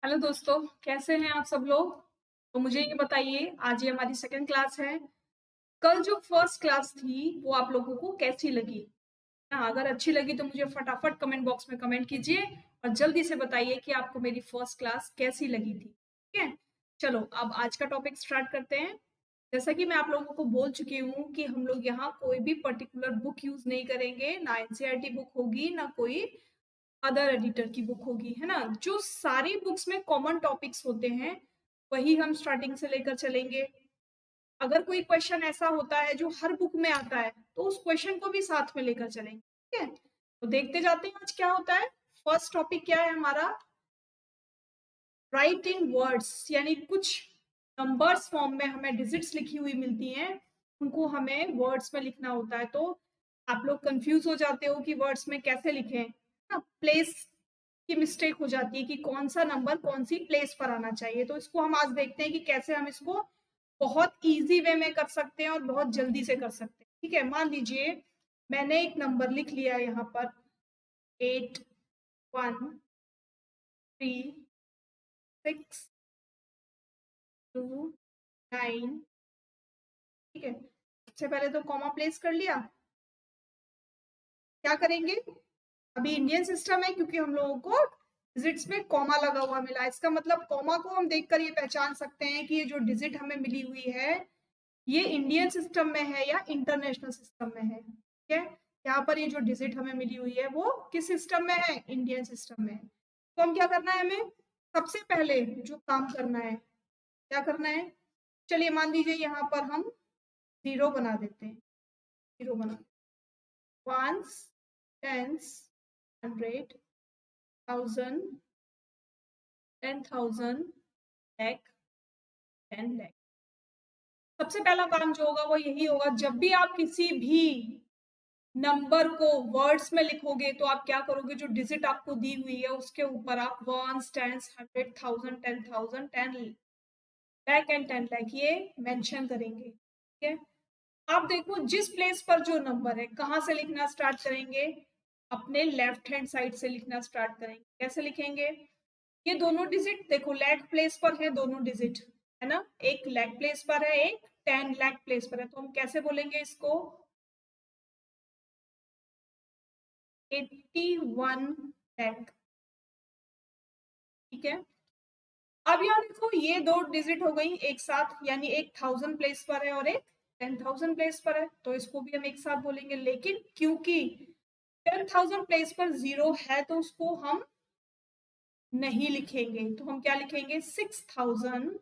Hello दोस्तों, कैसे हैं आप सब लोग? तो मुझे ये बताइए, आज ये हमारी सेकंड क्लास है। कल जो फर्स्ट क्लास थी, वो आप लोगों को कैसी लगी? हाँ, अगर अच्छी लगी तो मुझे फटाफट कमेंट बॉक्स में कमेंट कीजिए और जल्दी से बताइए कि आपको मेरी फर्स्ट क्लास कैसी लगी थी। ठीक है? चलो, अब आज का टॉपिक स्टार्ट करते हैं। जैसा कि मैं आप लोगों को बोल चुकी हूँ कि हम लोग यहाँ कोई भी पर्टिकुलर बुक यूज़ नहीं करेंगे, ना एनसीईआरटी बुक होगी, ना कोई अदर एडिटर की बुक होगी, है ना? जो सारी बुक्स में कॉमन टॉपिक्स होते हैं, वही हम स्टार्टिंग से लेकर चलेंगे। अगर कोई क्वेश्चन ऐसा होता है जो हर बुक में आता है, तो उस क्वेश्चन को भी साथ में लेकर चलेंगे, ठीक है? तो देखते जाते हैं आज क्या होता है। फर्स्ट टॉपिक क्या है हमारा? राइट इन वर्ड्स, यानी कुछ नंबर्स फॉर्म में हमें डिजिट्स लिखी हुई मिलती हैं, उनको हमें वर्ड्स में लिखना होता है। तो आप लोग कंफ्यूज हो जाते हो कि वर्ड्स में कैसे लिखें, ना प्लेस की मिस्टेक हो जाती है कि कौन सा नंबर कौन सी प्लेस पर आना चाहिए। तो इसको हम आज देखते हैं कि कैसे हम इसको बहुत इजी वे में कर सकते हैं और बहुत जल्दी से कर सकते हैं। ठीक है, मान लीजिए मैंने एक नंबर लिख लिया यहाँ पर 813629। ठीक है, सबसे पहले तो कॉमा प्लेस कर लिया। क्या करेंगे? अभी इंडियन सिस्टम है, क्योंकि हम लोगों को डिजिट्स में कॉमा लगा हुआ मिला। इसका मतलब कॉमा को हम देखकर ये पहचान सकते हैं कि ये जो डिजिट हमें मिली हुई है, ये इंडियन सिस्टम में है या इंटरनेशनल सिस्टम में है। ठीक है, यहाँ पर ये जो डिजिट हमें मिली हुई है वो किस सिस्टम में है? इंडियन सिस्टम में है। तो हम क्या करना है, हमें सबसे पहले जो काम करना है, क्या करना है? चलिए मान लीजिए यहाँ पर हम जीरो बना देते हैं। जीरो बना, वंस, टेंस, 100, 1000, 10,000, लाख, 10 लाख। सबसे पहला काम जो होगा वो यही होगा, जब भी आप किसी भी नंबर को वर्ड्स में लिखोगे तो आप क्या करोगे? जो डिजिट आपको दी हुई है उसके ऊपर आप ones, tens, 100, 1000, 10,000, 10 lakh and 10 lakh ये मेंशन करेंगे। ठीक है, आप देखो जिस प्लेस पर जो नंबर है, कहाँ से लिखना स्टार्ट करेंगे? अपने लेफ्ट हैंड साइड से लिखना स्टार्ट करेंगे। कैसे लिखेंगे? ये दोनों डिजिट देखो लाख प्लेस पर है, दोनों डिजिट है ना। एक लाख प्लेस पर है, एक 10 लाख प्लेस पर है। तो हम कैसे बोलेंगे इसको? 81 लाख। ठीक है, अब यहाँ देखो ये दो डिजिट हो गई एक साथ, यानी एक 1000 प्लेस पर है और एक 10,000 प्लेस पर है, तो इसको भी हम एक साथ बोलेंगे। लेकिन क्योंकि 10,000 प्लेस पर जीरो है तो उसको हम नहीं लिखेंगे, तो हम क्या लिखेंगे? 6,000।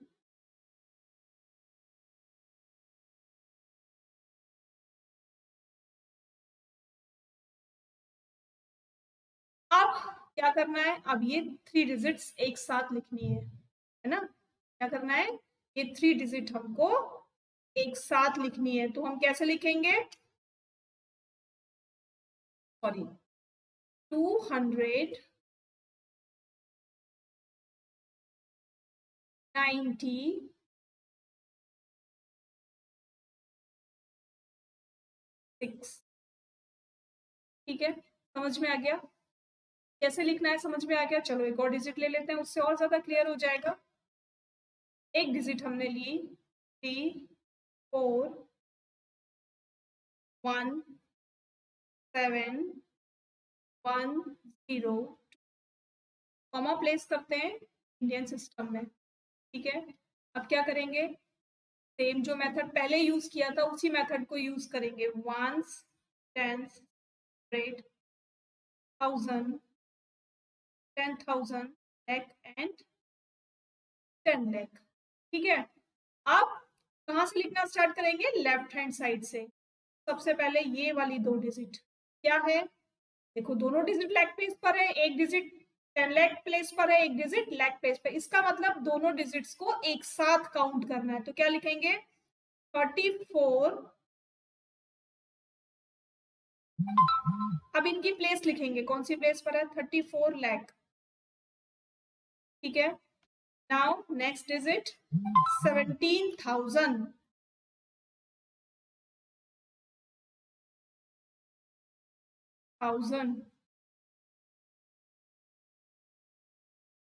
अब क्या करना है? अब ये थ्री डिजिट्स एक साथ लिखनी है ना। क्या करना है? ये थ्री डिजिट हमको एक साथ लिखनी है, तो हम कैसे लिखेंगे? सॉरी, 296। ठीक है, समझ में आ गया कैसे लिखना है? समझ में आ गया। चलो एक और डिजिट ले लेते हैं, उससे और ज्यादा क्लियर हो जाएगा। एक डिजिट हमने ली, 34171 0, कॉमा प्लेस करते हैं इंडियन सिस्टम में। ठीक है, अब क्या करेंगे? सेम जो मेथड पहले यूज किया था उसी मेथड को यूज करेंगे। Ones, tens, 100, 1000, 10,000, lakh and 10 lakh. ठीक है, आप कहाँ से लिखना स्टार्ट करेंगे? लेफ्ट हैंड साइड से। सबसे पहले ये वाली दो डिजिट क्या है? देखो दोनों डिजिट लाख प्लेस पर है, एक डिजिट 10 लाख प्लेस पर है, एक डिजिट लाख प्लेस पर। इसका मतलब दोनों डिजिट्स को एक साथ काउंट करना है, तो क्या लिखेंगे? 34। अब इनकी प्लेस लिखेंगे, कौन सी प्लेस पर है? 34 लाख। ठीक है, नाउ नेक्स्ट डिजिट 17,000। 1000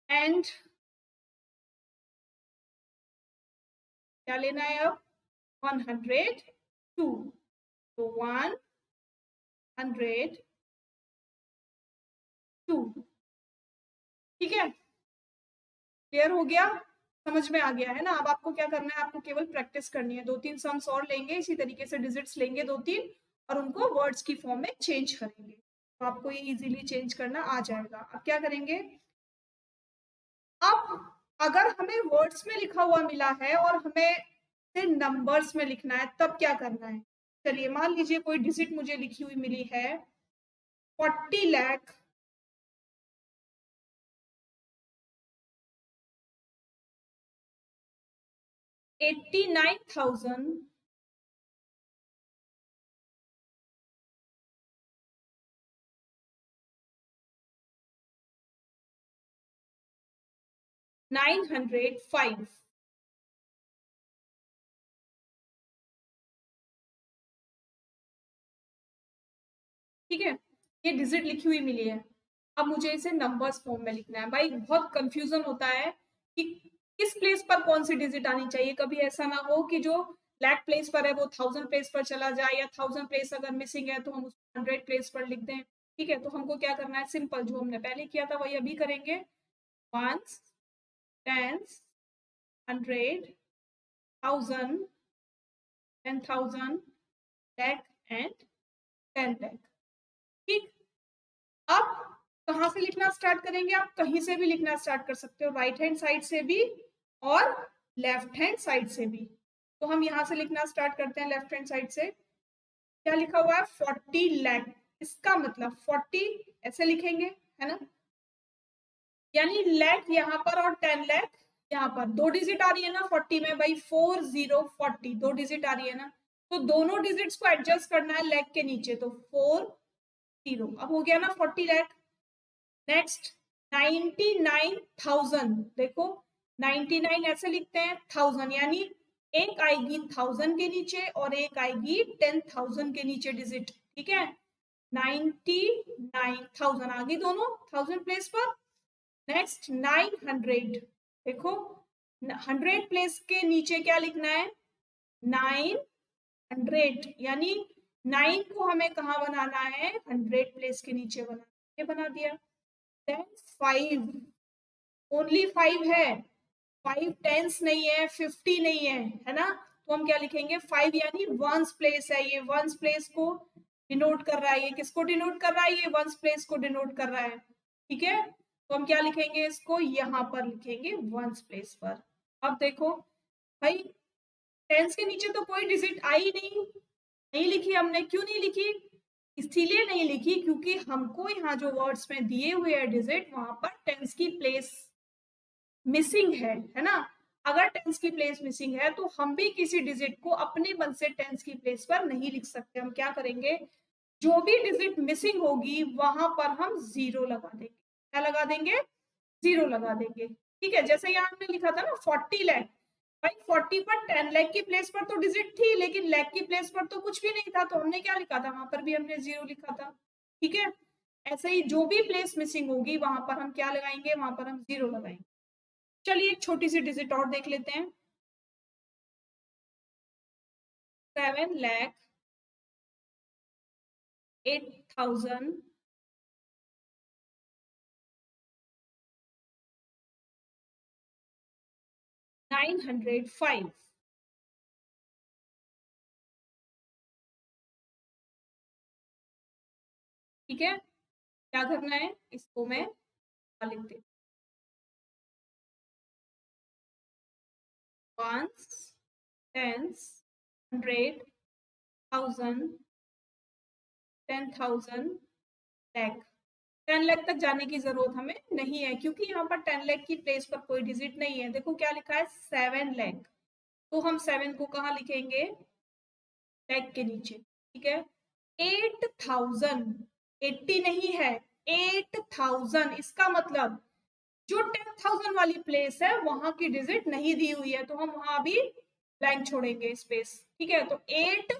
एंड क्या लेना है अब? 102, तो 102, ठीक है, क्लियर हो गया, समझ में आ गया है ना? अब आपको क्या करना है, आपको केवल प्रैक्टिस करनी है, 2-3 सम्स और लेंगे, इसी तरीके से डिजिट्स लेंगे 2-3 और उनको वर्ड्स की फॉर्म में चेंज करेंगे, तो आपको ये इजीली चेंज करना आ जाएगा। अब क्या करेंगे, अब अगर हमें वर्ड्स में लिखा हुआ मिला है और हमें फिर नंबर्स में लिखना है, तब क्या करना है? चलिए मान लीजिए कोई डिजिट मुझे लिखी हुई मिली है 40 लाख 89,900 905, ठीक है, ये डिजिट लिखी हुई मिली है। अब मुझे इसे नंबर्स फॉर्म में लिखना है। भाई बहुत कंफ्यूजन होता है कि किस प्लेस पर कौन सी डिजिट आनी चाहिए। कभी ऐसा ना हो कि जो लैक प्लेस पर है वो 1000 प्लेस पर चला जाए, या 1000 प्लेस अगर मिसिंग है तो हम उसको 100 प्लेस पर लिख दें। ठीक है, तो हमको क्या करना है, सिंपल जो हमने पहले किया था वही अभी करेंगे। Ones, tens, 100, 1000, 10,000, lakh and 10 lakh. ठीक, अब कहाँ से लिखना स्टार्ट करेंगे? आप कहीं से भी लिखना स्टार्ट कर सकते हो, राइट हैंड साइड से भी और लेफ्ट हैंड साइड से भी। तो हम यहाँ से लिखना स्टार्ट करते हैं लेफ्ट हैंड साइड से। क्या लिखा हुआ है? 40 लाख, इसका मतलब 40 ऐसे लिखेंगे, है ना, यानी लैख यहाँ पर और 10 लाख यहाँ पर। दो डिजिट आ रही है ना 40 में, भाई 40, दो डिजिट आ रही है ना, तो दोनों डिजिट्स को एडजस्ट करना है लैख के नीचे, तो 40। अब हो गया ना 40 लाख। नेक्स्ट 99,000, देखो 99 ऐसे लिखते हैं 1000, यानी एक आएगी 1000 के नीचे और एक आएगी 10,000 के नीचे डिजिट, ठीक है। 99,000 आ गई दोनों 1000 प्लेस पर। नेक्स्ट 900, देखो 100 प्लेस के नीचे क्या लिखना है? 900, यानी 9 को हमें कहाँ बनाना है? 100 प्लेस के नीचे बनाना, ये बना दिया। देन 5, ओनली 5 है, 5 टेंस नहीं है, 50 नहीं है, है ना, तो हम क्या लिखेंगे? 5, यानी वंस प्लेस है, ये वंस प्लेस को डिनोट कर रहा है। ये किसको डिनोट कर रहा है? ये वंस प्लेस को डिनोट कर रहा है, ठीक है। तो हम क्या लिखेंगे? इसको यहाँ पर लिखेंगे वंस प्लेस पर। अब देखो भाई, टेंस के नीचे तो कोई डिजिट आई नहीं, नहीं लिखी हमने। क्यों नहीं लिखी? इसलिए नहीं लिखी क्योंकि हमको यहाँ जो वर्ड्स में दिए हुए हैं डिजिट, वहां पर टेंस की प्लेस मिसिंग है ना। अगर टेंस की प्लेस मिसिंग है तो हम भी किसी डिजिट को अपने मन से टेंस की प्लेस पर नहीं लिख सकते। हम क्या करेंगे, जो भी डिजिट मिसिंग होगी वहां पर हम जीरो लगा देंगे। क्या लगा देंगे? जीरो लगा देंगे, ठीक है। जैसे यहाँ हमने लिखा था ना 40 लाख, भाई 40 पर 10 लाख की प्लेस पर तो डिजिट थी, लेकिन लाख की प्लेस पर तो कुछ भी नहीं था, तो हमने क्या लिखा था? वहां पर भी हमने जीरो लिखा था, ठीक है। ऐसे ही जो भी प्लेस मिसिंग होगी वहां पर हम क्या लगाएंगे? वहां पर हम जीरो लगाएंगे। चलिए एक छोटी सी डिजिट और देख लेते हैं। 7,08,905, ठीक है। क्या करना है? इसको मैं लिख देती हूँ, वंस, टेंस, 100, 1000, 10,000, लैख। 10 लाख तक जाने की जरूरत हमें नहीं है, क्योंकि यहाँ पर 10 लाख की प्लेस पर कोई डिजिट नहीं है। देखो क्या लिखा है? 7 लाख, तो हम 7 को कहाँ लिखेंगे? लैख के नीचे, ठीक है। 8,000, 80 नहीं है, 8,000, इसका मतलब जो 10,000 वाली प्लेस है वहां की डिजिट नहीं दी हुई है, तो हम वहां भी ब्लैंक छोड़ेंगे, स्पेस, ठीक है। तो 8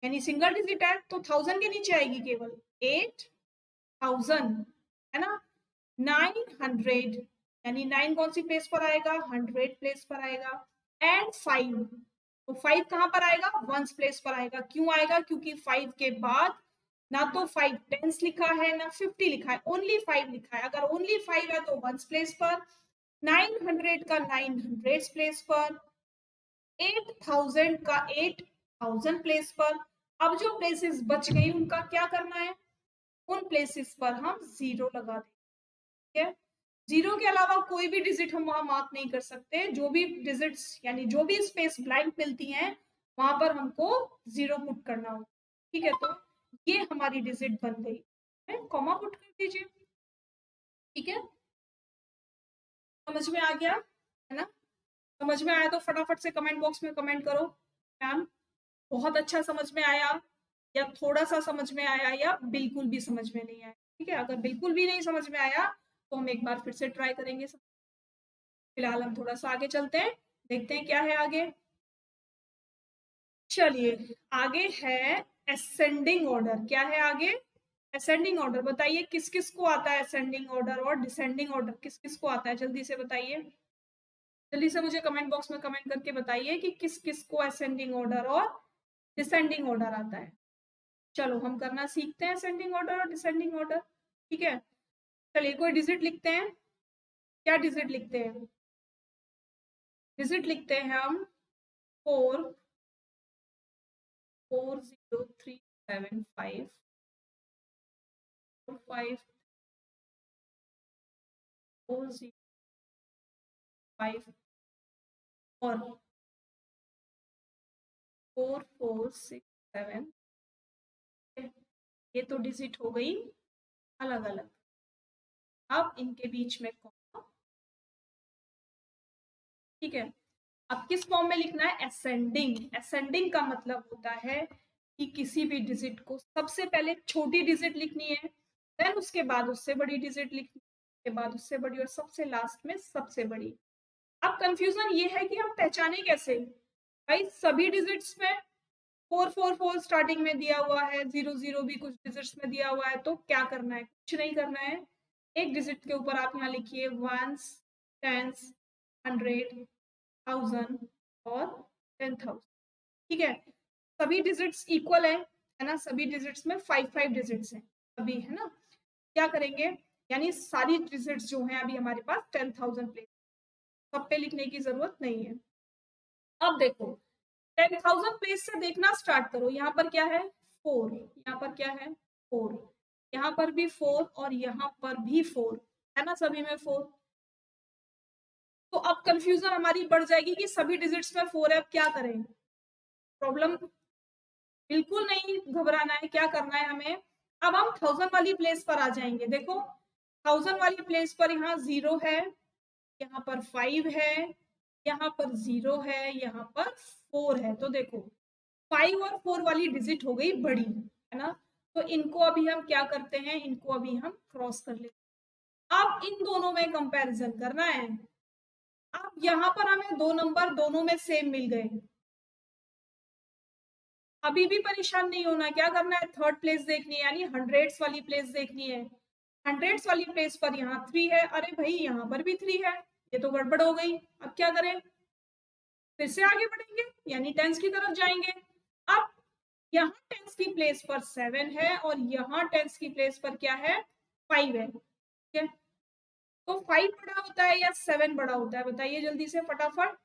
यानी सिंगल डिजिट है, तो 1000 के नीचे आएगी केवल 8,000, है ना। 900, यानी 9 कौन सी प्लेस पर आएगा? 100 प्लेस पर आएगा। एंड 5। तो 5 कहां पर आएगा? वंस प्लेस पर आएगा। क्यों आएगा? क्योंकि 5 के बाद ना तो 5 टेंस लिखा है ना 50 लिखा है, ओनली 5 लिखा है। अगर ओनली 5 है तो वंस प्लेस पर, 900 का 900 प्लेस पर, 8000 का 8000 प्लेस पर। अब जो प्लेसेस बच गई उनका क्या करना है? उन प्लेसेस पर हम जीरो लगा देंगे। जीरो के अलावा कोई भी डिजिट हम वहां मार्क नहीं कर सकते। जो भी डिजिट्स यानी जो भी स्पेस ब्लैंक मिलती हैं वहां पर हमको जीरो पुट करना होगा। ठीक है, तो ये हमारी डिजिट बन गई है, कॉमा पुट कर दीजिए। ठीक है, समझ में आ गया है ना? समझ में आया तो फटाफट से कमेंट बॉक्स में कमेंट करो मैम बहुत अच्छा समझ में आया, या थोड़ा सा समझ में आया, या बिल्कुल भी समझ में नहीं आया। ठीक है, अगर बिल्कुल भी नहीं समझ में आया तो हम एक बार फिर से ट्राई करेंगे। फिलहाल हम थोड़ा सा आगे चलते हैं, देखते हैं क्या है आगे। चलिए, आगे है असेंडिंग ऑर्डर। क्या है आगे? Ascending order. बताइए किस किस को आता है असेंडिंग ऑर्डर और डिसेंडिंग ऑर्डर, किस किस को आता है? जल्दी से बताइए, जल्दी से मुझे कमेंट बॉक्स में कमेंट करके बताइए कि किस किस को असेंडिंग ऑर्डर और डिसेंडिंग ऑर्डर आता है। चलो हम करना सीखते हैं असेंडिंग ऑर्डर और डिसेंडिंग ऑर्डर। ठीक है, चलिए कोई डिजिट लिखते हैं। क्या डिजिट लिखते हैं? डिजिट लिखते हैं हम 4403754 5405 और 4467। ये तो डिजिट हो गई अलग अलग। अब इनके बीच में कॉमा। ठीक है, अब किस फॉर्म में लिखना है? असेंडिंग। असेंडिंग का मतलब होता है कि किसी भी डिजिट को सबसे पहले छोटी डिजिट लिखनी है, देन उसके बाद उससे बड़ी डिजिट लिखनी है, उसके बाद उससे बड़ी, और सबसे लास्ट में सबसे बड़ी। अब कंफ्यूजन ये है कि हम पहचाने कैसे? भाई सभी डिजिट्स में 444 स्टार्टिंग में दिया हुआ है, 00 भी कुछ डिजिट्स में दिया हुआ है, तो क्या करना है? कुछ नहीं करना है। एक डिजिट के ऊपर आप यहाँ लिखिए वंस, टेंस, 100, 1000 और 10,000। ठीक है, सभी डिजिट्स इक्वल है ना? सभी डिजिट्स में 5 डिजिट्स हैं अभी, है ना? क्या करेंगे? यानी सारी डिजिट्स जो हैं अभी हमारे पास 10,000 प्लेस, सब पे लिखने की जरूरत नहीं है। अब देखो 10,000 प्लेस से देखना स्टार्ट करो। यहाँ पर क्या है? 4। यहाँ पर क्या है? 4। यहाँ पर भी 4 और यहाँ पर भी 4 है ना? सभी में 4। तो अब कंफ्यूजन हमारी बढ़ जाएगी कि सभी डिजिट्स में 4 है, अब क्या करें? प्रॉब्लम बिल्कुल नहीं घबराना है। क्या करना है हमें? अब हम 1000 वाली प्लेस पर आ जाएंगे। देखो 1000 वाली प्लेस पर यहाँ 0 है, यहाँ पर 5 है, यहाँ पर 0 है, यहाँ पर 4 है। तो देखो 5 और 4 वाली डिजिट हो गई बड़ी, है ना? तो इनको अभी हम क्या करते हैं? इनको अभी हम क्रॉस कर लेते हैं। अब इन दोनों में कंपैरिजन करना है। अब यहाँ पर हमें दो नंबर दोनों में सेम मिल गए, अभी भी परेशान नहीं होना। क्या करना है? थर्ड प्लेस देखनी है, यानी हंड्रेड्स वाली प्लेस देखनी है। हंड्रेड्स वाली प्लेस पर यहाँ 3 है, अरे भाई यहाँ पर भी 3 है, ये तो गड़बड़ हो गई। अब क्या करें? फिर से आगे बढ़ेंगे, यानी टेंस की तरफ जाएंगे। अब यहाँ टेंस की प्लेस पर 7 है और यहाँ टेंस की प्लेस पर क्या है? 5 है। ठीक है, तो 5 बड़ा होता है या 7 बड़ा होता है? बताइए जल्दी से फटाफट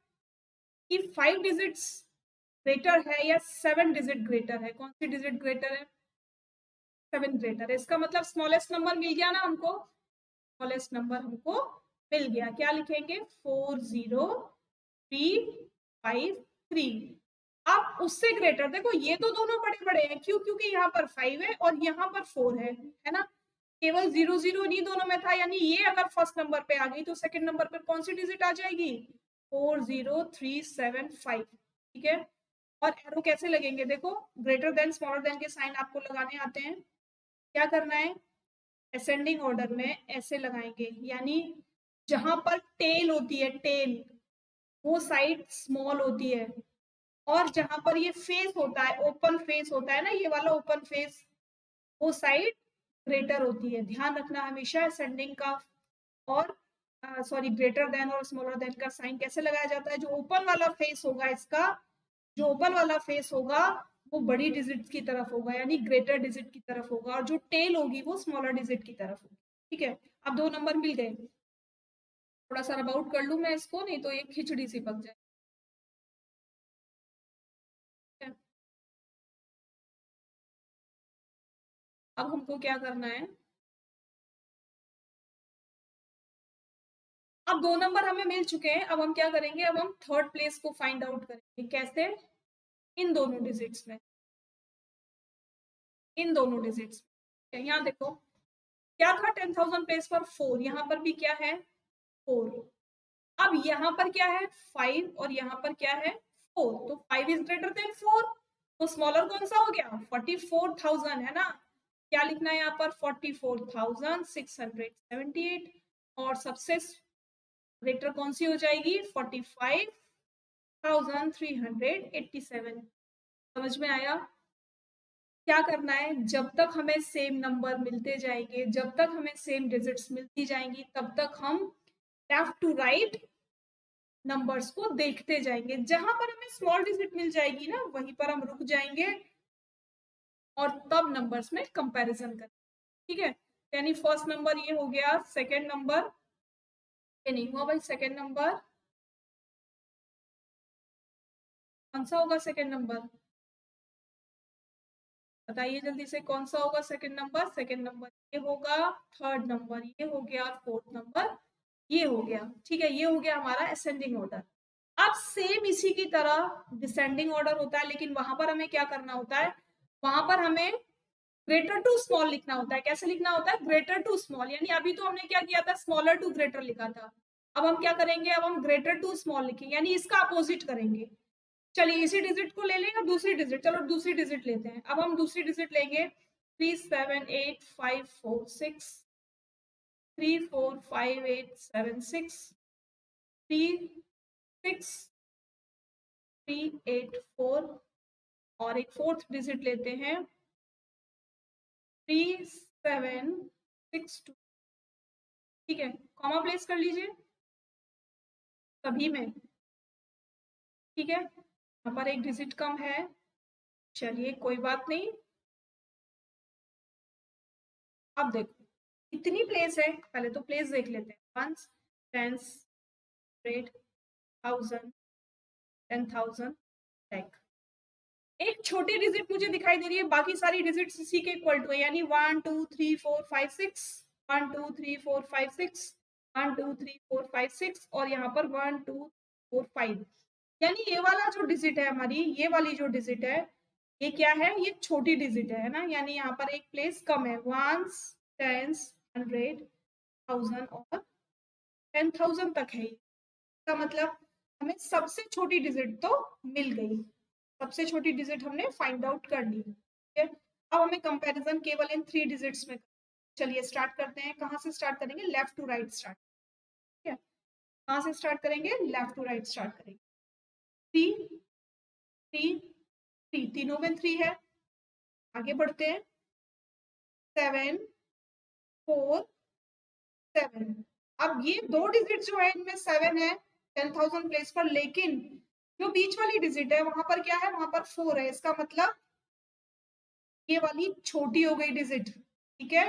कि 5 डिजिट्स ग्रेटर है या 7 डिजिट ग्रेटर है? कौन सी डिजिट ग्रेटर है? 7 ग्रेटर है। इसका मतलब स्मॉलेस्ट नंबर मिल गया ना हमको? स्मॉलेस्ट नंबर हमको मिल गया। क्या लिखेंगे? 40353। अब उससे ग्रेटर, देखो ये तो दोनों बड़े बड़े हैं, क्यों? क्योंकि यहाँ पर 5 है और यहाँ पर 4 है ना? केवल 00 नहीं दोनों में था, यानी ये अगर फर्स्ट नंबर पे आ गई तो सेकंड नंबर पर कौन सी डिजिट आ जाएगी? 40375। ठीक है, और एरो कैसे लगेंगे? देखो ग्रेटर देन स्मॉलर देन के साइन आपको लगाने आते हैं। क्या करना है? असेंडिंग ऑर्डर में ऐसे लगाएंगे, यानी जहां पर टेल होती है, टेल वो साइड स्मॉल होती है, और जहां पर ये फेस होता है, ओपन फेस होता है ना, ये वाला ओपन फेस, वो साइड ग्रेटर होती है। ध्यान रखना हमेशा असेंडिंग का और सॉरी ग्रेटर देन और स्मॉलर देन का साइन कैसे लगाया जाता है? जो ओपन वाला फेस होगा इसका, जो ओपन वाला फेस होगा वो बड़ी डिजिट की तरफ होगा, यानी ग्रेटर डिजिट की तरफ होगा, और जो टेल होगी वो स्मॉलर डिजिट की तरफ होगी। ठीक है, अब 2 नंबर मिल गए। थोड़ा सा रब आउट कर लूं मैं इसको, नहीं तो ये खिचड़ी सी पक जाए। अब हमको क्या करना है? अब 2 नंबर हमें मिल चुके हैं, अब हम क्या करेंगे? अब हम थर्ड प्लेस को फाइंड आउट करेंगे। कैसे? इन दोनों डिजिट्स में, इन दोनों डिजिट्स में। यहाँ देखो क्या था 10,000 प्लेस पर 4, यहाँ पर भी क्या है 4। अब यहाँ पर क्या है 5 और यहाँ पर क्या है 4, तो 5 इज ग्रेटर देन 4, तो स्मॉलर कौन सा हो गया 44,000 है ना। क्या लिखना है यहाँ पर 44,678, और सबसे ग्रेटर कौन सी हो जाएगी 45,387। समझ में आया? क्या करना है? जब तक हमें सेम नंबर मिलते जाएंगे, जब तक हमें सेम डिजिट्स मिलती जाएंगी, तब तक हम लेफ्ट टू राइट नंबर्स को देखते जाएंगे। जहां पर हमें स्मॉल डिजिट मिल जाएगी ना, वहीं पर हम रुक जाएंगे और तब नंबर्स में कंपैरिजन करेंगे। ठीक है, यानी फर्स्ट नंबर ये हो गया, सेकंड नंबर ये नहीं हुआ भाई। सेकंड नंबर कौन सा होगा? सेकंड नंबर बताइए जल्दी से, कौन सा होगा सेकंड नंबर? सेकंड नंबर ये होगा, थर्ड नंबर ये हो गया, फोर्थ नंबर ये हो गया। ठीक है, ये हो गया हमारा असेंडिंग ऑर्डर। अब सेम इसी की तरह डिसेंडिंग ऑर्डर होता है, लेकिन वहां पर हमें क्या करना होता है? वहां पर हमें ग्रेटर टू स्मॉल लिखना होता है। कैसे लिखना होता है? Greater to small. यानी अभी तो हमने क्या किया था, स्मॉलर टू ग्रेटर लिखा था। अब हम क्या करेंगे? अब हम ग्रेटर टू स्मॉल लिखेंगे, यानी इसका अपोजिट करेंगे। चलिए इसी डिजिट को ले लें और दूसरी डिजिट, चलो दूसरी डिजिट लेते हैं। अब हम दूसरी डिजिट लेंगे 378546, 345876, 36384, और एक फोर्थ डिजिट लेते हैं 3762। ठीक है, कॉमा प्लेस कर लीजिए सभी में। ठीक है, यहाँ पर एक डिजिट कम है, चलिए कोई बात नहीं। अब देखो इतनी प्लेस है, पहले तो प्लेस देख लेते हैं। वंस, टेंस, हंड्रेड, 1000, 10,000, लाइक एक छोटी डिजिट मुझे दिखाई दे रही है, बाकी सारी डिजिट इसी के इक्वल टू है, यानी 1 2 3 4 5 6, 1 2 3 4 5 6, 1 2 3 4 5 6, और यहाँ पर 1 2 4 5। यानी ये वाला जो डिजिट है हमारी, ये वाली जो डिजिट है, ये क्या है? ये छोटी डिजिट है ना, यानी यहाँ पर एक प्लेस कम है। वंस, टेंस, 100, 1000 और 10,000 तक है। इसका मतलब हमें सबसे छोटी डिजिट तो मिल गई, सबसे छोटी डिजिट हमने फाइंड आउट कर ली। ठीक है, अब हमें कंपैरिजन केवल इन 3 डिजिट्स में। चलिए स्टार्ट करते हैं। कहाँ से स्टार्ट करेंगे? Left to right start. ठीक है, कहाँ से स्टार्ट करेंगे? लेफ्ट टू राइट स्टार्ट करेंगे। 3 3 3, तीनों में 3 है। आगे बढ़ते हैं, 7 4 7। अब ये दो डिजिट जो है इनमें 7 है 10,000 प्लेस पर, लेकिन जो बीच वाली डिजिट है वहां पर क्या है? वहां पर 4 है। इसका मतलब ये वाली छोटी हो गई डिजिट। ठीक है,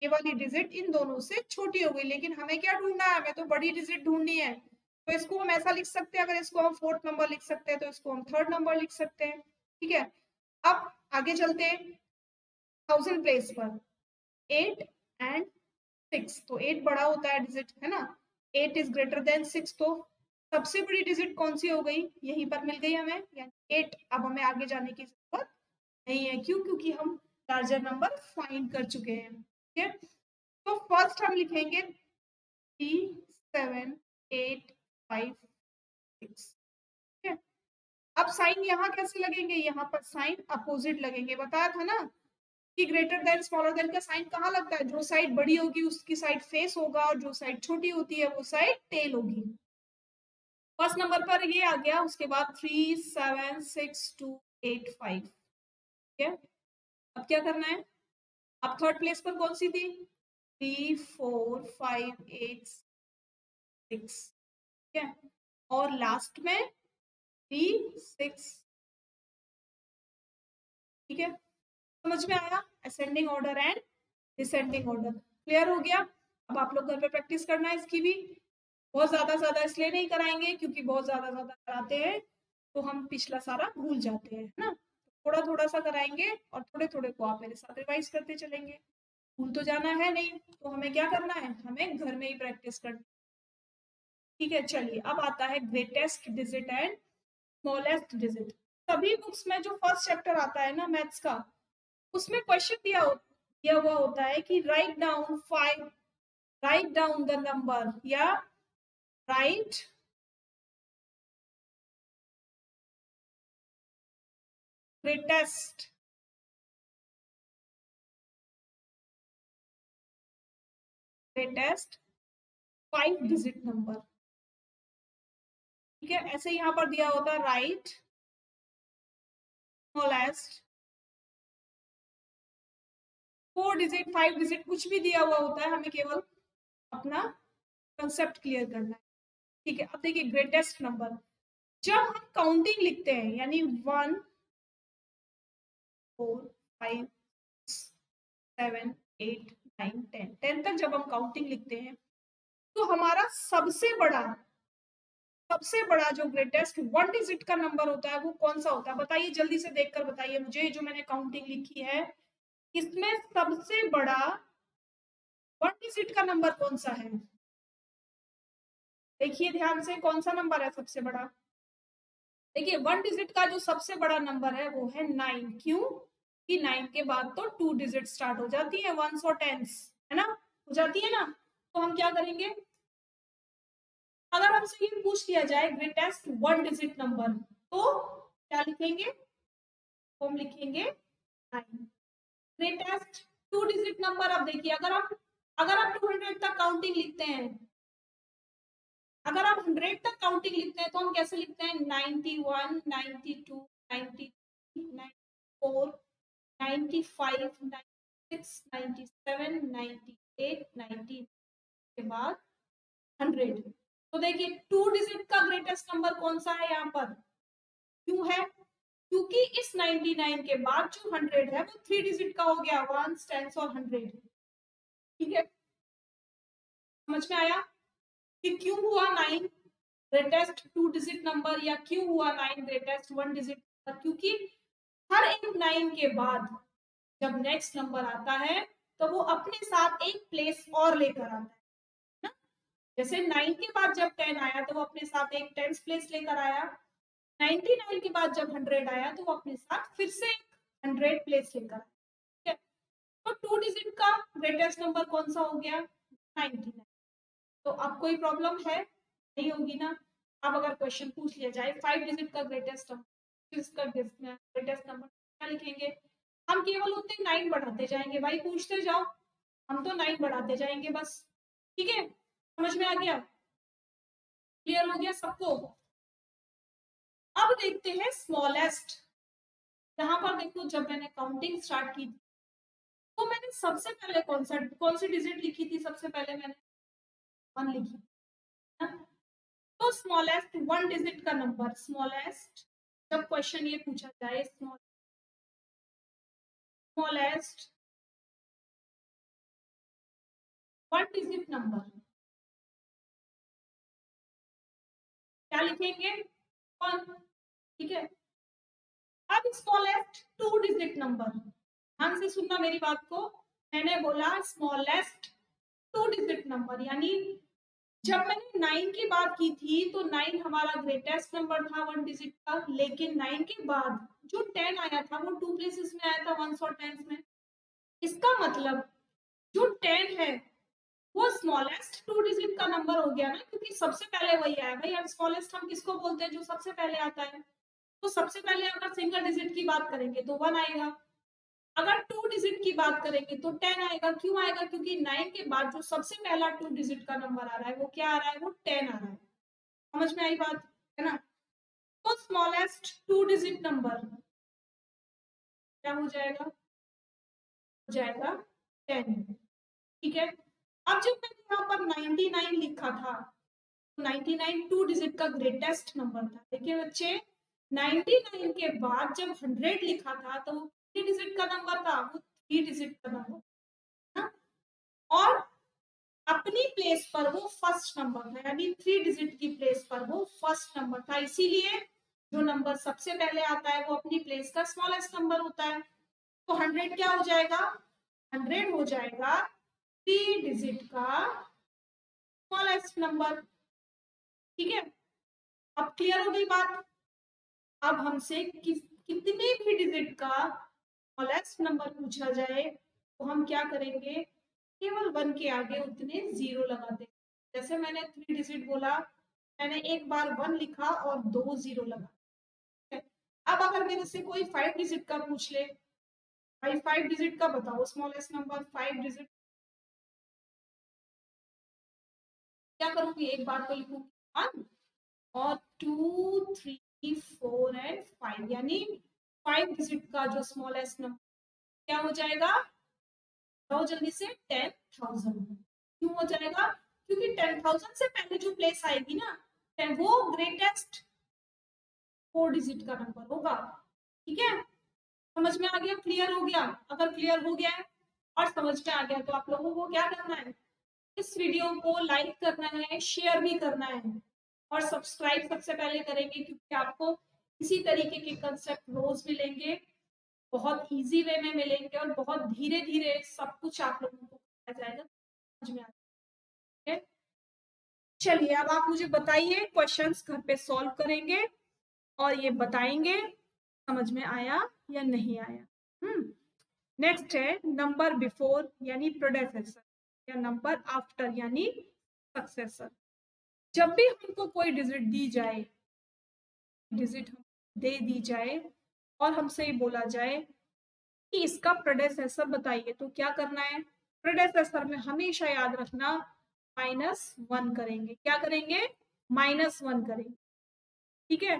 ये वाली डिजिट इन दोनों से छोटी हो गई, लेकिन हमें क्या ढूंढना है? हमें तो बड़ी डिजिट ढूंढनी है। तो इसको हम ऐसा लिख सकते हैं, अगर इसको हम फोर्थ नंबर लिख सकते हैं तो इसको हम थर्ड नंबर लिख सकते हैं। ठीक है, अब आगे चलते हैं। 1000 प्लेस पर 8 एंड 6, तो 8 बड़ा होता है डिजिट, है ना। 8 इज ग्रेटर देन 6, तो सबसे बड़ी डिजिट कौन सी हो गई? यहीं पर मिल गई हमें, यानी 8। अब हमें आगे जाने की जरूरत नहीं है, क्यों? क्योंकि हम लार्जर नंबर फाइंड कर चुके हैं। ठीक है, तो फर्स्ट हम लिखेंगे 3 7 8 5 6। ठीक है, अब साइन यहाँ कैसे लगेंगे? यहाँ पर साइन अपोजिट लगेंगे। बताया था ना कि ग्रेटर देन स्मॉलर देन का साइन कहाँ लगता है? जो साइड बड़ी होगी उसकी साइड फेस होगा, और जो साइड छोटी होती है वो साइड टेल होगी। फर्स्ट नंबर पर ये आ गया, उसके बाद 3 7 6 2 8 5। ठीक है, अब क्या करना है? अब थर्ड प्लेस पर कौन सी थी? 3 4 5 8। 6, ठीक है, और लास्ट में 3 6, ठीक है, समझ में आया? Ascending order and descending order clear हो गया? अब आप लोग घर पे प्रैक्टिस करना है इसकी भी। बहुत ज्यादा इसलिए नहीं कराएंगे क्योंकि बहुत ज्यादा कराते हैं तो हम पिछला सारा भूल जाते हैं, है ना? थोड़ा थोड़ा सा कराएंगे और थोड़े थोड़े को आप मेरे साथ रिवाइज करते चलेंगे। भूल तो जाना है नहीं, तो हमें क्या करना है, हमें घर में ही प्रैक्टिस करना। ठीक है, चलिए अब आता है greatest digit and smallest digit. सभी बुक्स में जो फर्स्ट चैप्टर आता है ना मैथ्स का, उसमें क्वेश्चन दिया हुआ होता है कि राइट डाउन द नंबर या right greatest greatest 5 digit number. ठीक है, ऐसे यहाँ पर दिया होता है राइट स्मॉलेस्ट 4 डिजिट 5 डिजिट, कुछ भी दिया हुआ होता है, हमें केवल अपना कंसेप्ट क्लियर करना है। ठीक है, अब देखिए ग्रेटेस्ट नंबर, जब हम काउंटिंग लिखते हैं यानी 1 4 5 7 8 9 10 10 तक जब हम काउंटिंग लिखते हैं तो हमारा सबसे बड़ा जो ग्रेटेस्ट 1 डिजिट का नंबर होता है वो कौन सा होता है? बताइए, जल्दी से देखकर बताइए मुझे, जो मैंने काउंटिंग लिखी है इसमें सबसे बड़ा 1 डिजिट का नंबर कौन सा है? देखिए ध्यान से, कौन सा नंबर है सबसे बड़ा? देखिए 1 डिजिट का जो सबसे बड़ा नंबर है वो है 9। क्यों? कि 9 के बाद तो 2 डिजिट स्टार्ट हो जाती है, वंस और टेंस, है ना? हो जाती है ना? तो हम क्या करेंगे, अगर हमसे ये पूछ लिया जाए ग्रेटेस्ट 1 डिजिट नंबर तो क्या लिखेंगे? तो हम लिखेंगे 9। ग्रेटेस्ट 2 डिजिट नंबर, अब देखिए अगर आप 200 तक काउंटिंग लिखते हैं, अगर आप 100 तक काउंटिंग लिखते हैं तो हम कैसे लिखते हैं? 91 92 93 94 95 96 97 98 90 के बाद 100। तो देखिए 2 डिजिट का ग्रेटेस्ट नंबर कौन सा है यहाँ पर? क्यों है? क्योंकि इस 99 के बाद जो 100 है वो 3 डिजिट का हो गया, 1 10 और 100। ठीक है, समझ में आया कि क्यों हुआ 9 ग्रेटेस्ट 2 डिजिट नंबर या क्यों हुआ 9 ग्रेटेस्ट 1 डिजिट नंबर? क्योंकि हर एक 9 के बाद जब नेक्स्ट नंबर आता है तो वो अपने साथ एक प्लेस और लेकर आता है ना? जैसे 9 के बाद जब 10 आया तो वो अपने साथ एक 10th प्लेस लेकर आया, 99 के बाद जब 100 आया तो वो अपने साथ फिर से एक 100 प्लेस लेकर आया। ठीक है, तो 2 डिजिट का ग्रेटेस्ट नंबर कौन सा हो गया? 99। तो अब कोई प्रॉब्लम है? नहीं होगी ना? अब अगर क्वेश्चन पूछ लिया जाए 5 डिजिट का ग्रेटेस्ट नंबर क्या लिखेंगे? हम केवल उतने 9 बढ़ाते जाएंगे भाई, पूछते जाओ, हम तो 9 बढ़ाते जाएंगे बस। ठीक है, समझ में आ गया? क्लियर हो गया सबको? अब देखते हैं स्मॉलेस्ट। यहाँ पर देखो, जब मैंने काउंटिंग स्टार्ट की थी तो मैंने सबसे पहले कौन सी डिजिट लिखी थी? सबसे पहले मैंने 1 लिखी ना? तो स्मॉलेस्ट 1 डिजिट का नंबर, स्मॉलेस्ट, जब क्वेश्चन ये पूछा जाए स्मॉलेस्ट 1 डिजिट नंबर क्या लिखेंगे? 1। ठीक है, अब स्मॉलेस्ट 2 डिजिट नंबर, ध्यान से सुनना मेरी बात को, मैंने बोला स्मॉलेस्ट 2 डिजिट नंबर, यानी जब मैंने 9 की बात की थी तो 9 हमारा ग्रेटेस्ट नंबर था 1 डिजिट का, लेकिन 9 के बाद जो 10 आया था वो 2 प्लेसेस में आया था, वंस और टेंस में। इसका मतलब जो 10 है वो स्मॉलेस्ट 2 डिजिट का नंबर हो गया ना, क्योंकि सबसे पहले वही आया भाई। अब स्मॉलेस्ट हम किसको बोलते हैं? जो सबसे पहले आता है। तो सबसे पहले अगर सिंगल डिजिट की बात करेंगे तो 1 आएगा, अगर 2 डिजिट की बात करेंगे तो 10 आएगा। क्यों आएगा? क्योंकि 9 के बाद जो सबसे पहला 2 डिजिट का नंबर आ रहा है वो क्या आ रहा है? वो 10 आ रहा है। समझ में आई बात, है ना? तो स्मॉलेस्ट 2 डिजिट नंबर क्या हो जाएगा? हो जाएगा 10। ठीक है, अब जब मैंने यहाँ पर 99 लिखा था 99 2 डिजिट का ग्रेटेस्ट नंबर था। देखिए बच्चे, 99 के बाद जब 100 लिखा था तो वो कितनी डिजिट का नंबर था? वो 3 डिजिट का नंबर था। और अपनी प्लेस पर वो फर्स्ट नंबर था, यानी 3 डिजिट की प्लेस पर वो फर्स्ट नंबर था। इसीलिए जो नंबर सबसे पहले आता है वो अपनी प्लेस का स्मॉलेस्ट नंबर होता है। तो 100 क्या हो जाएगा? 100 हो जाएगा 3 डिजिट का स्मॉलेस्ट नंबर। ठीक है, अब क्लियर हो गई बात। अब हमसे कितने भी डिजिट का स्मॉलेस्ट नंबर पूछा जाए तो हम क्या करेंगे? केवल 1 के आगे उतने 0 लगा देंगे। जैसे मैंने 3 डिजिट बोला, मैंने एक बार 1 लिखा और 2 0 लगा। अब अगर मेरे से कोई 5 डिजिट का पूछ ले, भाई 5 डिजिट का बताओ स्मॉलेस्ट नंबर, 5 डिजिट, क्या करूंगी? एक बार तो लिखूंगी 1 और 2 3 4 एंड 5, यानी 5 डिजिट का जो स्मॉलेस्ट नंबर क्या हो जाएगा? बताओ जल्दी से। 10,000। क्यों हो जाएगा? क्योंकि 10,000 से पहले जो प्लेस आएगी ना, वो ग्रेटेस्ट 4 डिजिट का नंबर होगा। ठीक है, समझ में आ गया? क्लियर हो गया? अगर क्लियर हो गया है और समझ में आ गया तो आप लोगों को क्या करना है? इस वीडियो को लाइक करना है, शेयर भी करना है और सब्सक्राइब सबसे पहले करेंगे, क्योंकि आपको इसी तरीके के कंसेप्ट रोज मिलेंगे, बहुत इजी वे में मिलेंगे और बहुत धीरे धीरे सब कुछ आप लोगों को आ जाएगा, समझ में आ जाएगा। चलिए अब आप मुझे बताइए, क्वेश्चंस घर पे सॉल्व करेंगे और ये बताएंगे समझ में आया या नहीं आया। नेक्स्ट है नंबर बिफोर यानी प्रोडेसेसर, या नंबर आफ्टर यानी सक्सेसर। जब भी हमको कोई डिजिट दी जाए, डिजिट दे दी जाए और हमसे ये बोला जाए कि इसका प्रोडेसेसर बताइए, तो क्या करना है? प्रोडेसेसर में हमेशा याद रखना -1 करेंगे। क्या करेंगे? -1 करेंगे। ठीक है,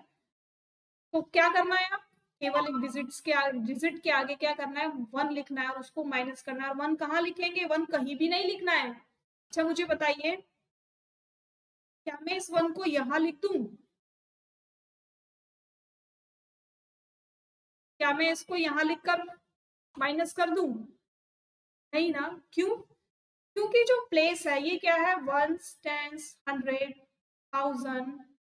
तो क्या करना है? आप केवल एक डिजिट के आगे क्या करना है? 1 लिखना है और उसको माइनस करना है। और 1 कहाँ लिखेंगे? 1 कहीं भी नहीं लिखना है। अच्छा मुझे बताइए, क्या मैं इस 1 को यहां लिख दूं? क्या मैं इसको यहां लिखकर माइनस कर दूं? नहीं ना। क्यों? क्योंकि जो प्लेस है ये क्या है? वंस, टेंस, 100, 1000,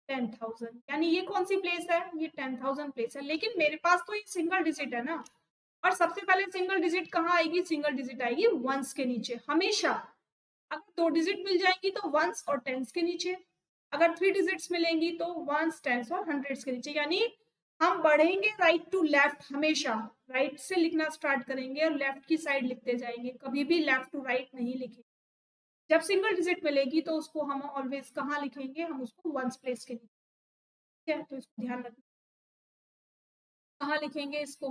10,000, यानी ये कौन सी प्लेस है? ये 10,000 प्लेस है। लेकिन मेरे पास तो ये सिंगल डिजिट है ना, और सबसे पहले सिंगल डिजिट कहाँ आएगी? सिंगल डिजिट आएगी वंस के नीचे हमेशा। अगर 2 डिजिट मिल जाएंगी तो वंस और टेंस के नीचे, अगर 3 डिजिट्स मिलेंगी तो वंस, टेंस और हंड्रेड्स के नीचे। यानी हम बढ़ेंगे राइट टू लेफ्ट, हमेशा राइट से लिखना स्टार्ट करेंगे और लेफ्ट की साइड लिखते जाएंगे, कभी भी लेफ्ट टू राइट नहीं लिखेंगे। जब सिंगल डिजिट मिलेगी तो उसको हम ऑलवेज कहाँ लिखेंगे? हम उसको वंस प्लेस के नीचे। ठीक है, तो इसको ध्यान रखना। कहाँ लिखेंगे इसको?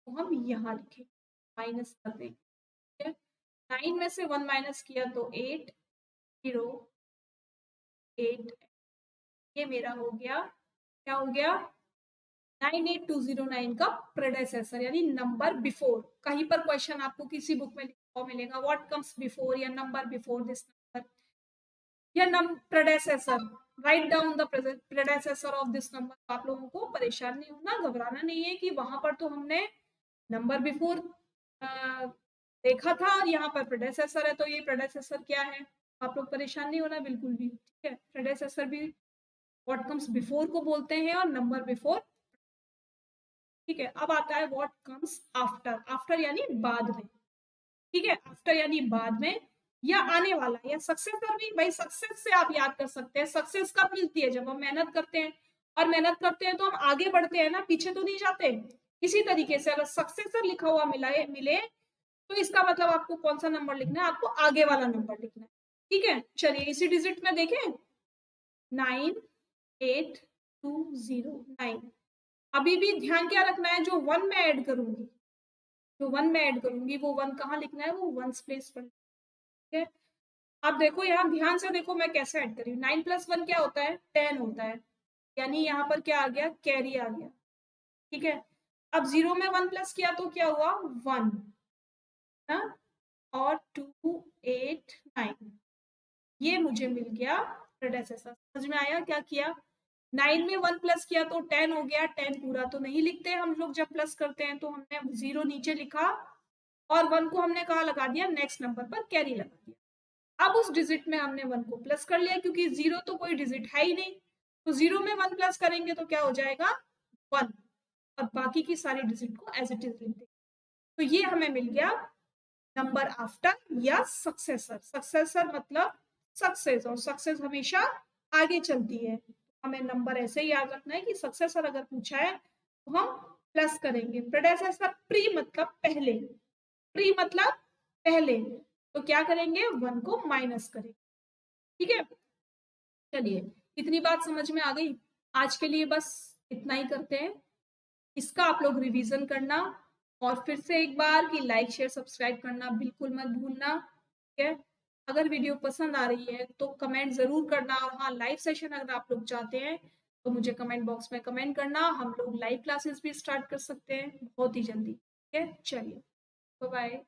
हम यहाँ लिखेंगे, माइनस कर देंगे। 9 में से 1 माइनस किया तो 8, 0, 8, ये मेरा हो गया। क्या हो गया? 98209 का प्रेडेसेसर यानी नंबर बिफोर। कहीं पर क्वेश्चन आपको किसी बुक में लिखा हुआ मिलेगा, व्हाट कम्स बिफोर या नंबर बिफोर दिस नंबर या प्रेडेसेसर, write down the प्रेडेसेसर of this number. आप लोगों को परेशान नहीं होना, घबराना नहीं है कि वहां पर तो हमने नंबर बिफोर देखा था और यहाँ पर प्रेडेसेसर है, तो ये प्रेडेसेसर क्या है? आप लोग परेशान नहीं होना बिल्कुल भी। ठीक है, प्रेडेसेसर भी व्हाट कम्स बिफोर को बोलते हैं और नंबर बिफोर। ठीक है, अब आता है व्हाट कम्स आफ्टर। आफ्टर यानी बाद में। ठीक है, आफ्टर यानी बाद में या आने वाला या सक्सेसर भी। भाई सक्सेस से आप याद कर सकते हैं। सक्सेस कब मिलती है? जब हम मेहनत करते हैं, और मेहनत करते हैं तो हम आगे बढ़ते हैं ना, पीछे तो नहीं जाते। इसी तरीके से अगर सक्सेसर लिखा हुआ मिले तो इसका मतलब आपको कौन सा नंबर लिखना है? आपको आगे वाला नंबर लिखना है। ठीक है, चलिए इसी डिजिट में देखें, 98209। अभी भी ध्यान क्या रखना है? जो 1 में ऐड करूंगी, वो 1 कहाँ लिखना है? वो वंस प्लेस पर। ठीक है, अब देखो यहाँ ध्यान से देखो मैं कैसे ऐड करी हूँ। 9 + 1 क्या होता है? 10 होता है, यानी यहाँ पर क्या आ गया? कैरी आ गया। ठीक है, अब 0 में 1 प्लस किया तो क्या हुआ? 1 ना, और 2 8 9। ये मुझे मिल गया प्रेडेसेसर। समझ में आया क्या किया? 9 में 1 प्लस किया तो 10 हो गया। 10 पूरा तो नहीं लिखते हम लोग जब प्लस करते हैं, तो हमने 0 नीचे लिखा और 1 को हमने कहा लगा दिया, नेक्स्ट नंबर पर कैरी लगा दिया। अब उस डिजिट में हमने 1 को प्लस कर लिया, क्योंकि 0 तो कोई डिजिट है ही नहीं, तो 0 में 1 प्लस करेंगे तो क्या हो जाएगा? 1। और बाकी की सारी डिजिट को एज इट इज लिख देंगे। तो ये हमें मिल गया नंबर आफ्टर या सक्सेसर। सक्सेसर मतलब सक्सेस, और सक्सेस हमेशा आगे चलती है। हमें नंबर ऐसे ही याद रखना है कि सक्सेसर अगर पूछा है तो हम प्लस करेंगे। प्रेडेसेसर प्री मतलब पहले, प्री मतलब पहले, तो क्या करेंगे? 1 को माइनस करेंगे। ठीक है, चलिए इतनी बात समझ में आ गई। आज के लिए बस इतना ही करते हैं। इसका आप लोग रिवीजन करना, और फिर से एक बार कि लाइक शेयर सब्सक्राइब करना बिल्कुल मत भूलना। ठीक है, अगर वीडियो पसंद आ रही है तो कमेंट जरूर करना, और हाँ, लाइव सेशन अगर आप लोग चाहते हैं तो मुझे कमेंट बॉक्स में कमेंट करना। हम लोग लाइव क्लासेस भी स्टार्ट कर सकते हैं बहुत ही जल्दी। ठीक है, चलिए, बाय बाय।